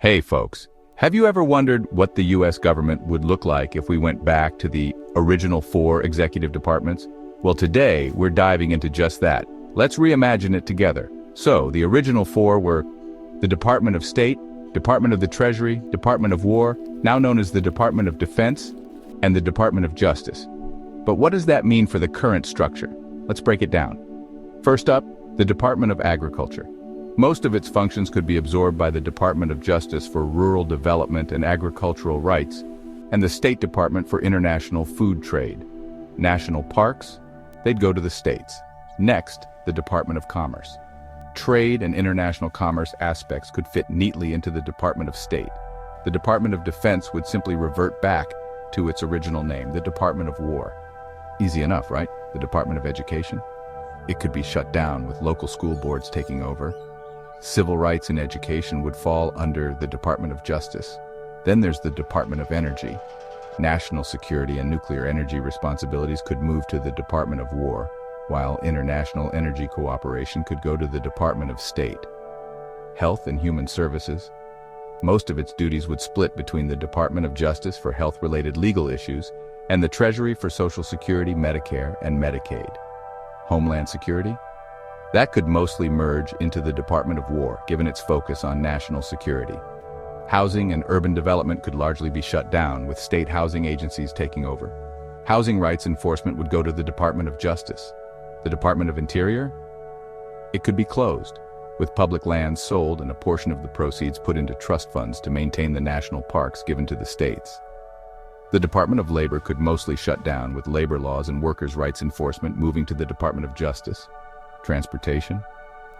Hey folks, have you ever wondered what the US government would look like if we went back to the original 4 executive departments? Well, today we're diving into just that. Let's reimagine it together. So, the original 4 were the Department of State, Department of the Treasury, Department of War, now known as the Department of Defense, and the Department of Justice. But what does that mean for the current structure? Let's break it down. First up, the Department of Agriculture. Most of its functions could be absorbed by the Department of Justice for rural development and agricultural rights, and the State Department for international food trade. National parks, they'd go to the states. Next, the Department of Commerce. Trade and international commerce aspects could fit neatly into the Department of State. The Department of Defense would simply revert back to its original name, the Department of War. Easy enough, right? The Department of Education? It could be shut down with local school boards taking over. Civil rights and education would fall under the Department of Justice. Then there's the Department of Energy. National security and nuclear energy responsibilities could move to the Department of War, while international energy cooperation could go to the Department of State. Health and Human Services. Most of its duties would split between the Department of Justice for health-related legal issues and the Treasury for Social Security, Medicare, and Medicaid. Homeland Security? That could mostly merge into the Department of War, given its focus on national security. Housing and urban development could largely be shut down, with state housing agencies taking over. Housing rights enforcement would go to the Department of Justice. The Department of Interior? It could be closed, with public lands sold and a portion of the proceeds put into trust funds to maintain the national parks given to the states. The Department of Labor could mostly shut down, with labor laws and workers' rights enforcement moving to the Department of Justice. Transportation,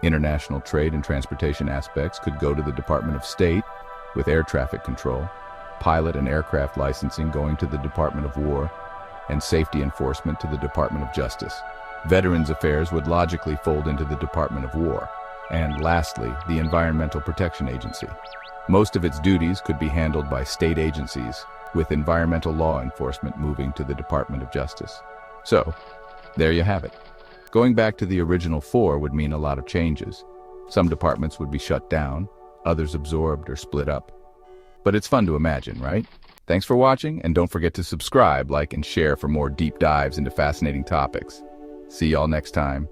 international trade and transportation aspects could go to the Department of State, with air traffic control, pilot and aircraft licensing going to the Department of War, and safety enforcement to the Department of Justice. Veterans Affairs would logically fold into the Department of War. And lastly, the Environmental Protection Agency. Most of its duties could be handled by state agencies, with environmental law enforcement moving to the Department of Justice. So, there you have it. Going back to the original 4 would mean a lot of changes. Some departments would be shut down, others absorbed or split up. But it's fun to imagine, right? Thanks for watching, and don't forget to subscribe, like, and share for more deep dives into fascinating topics. See y'all next time.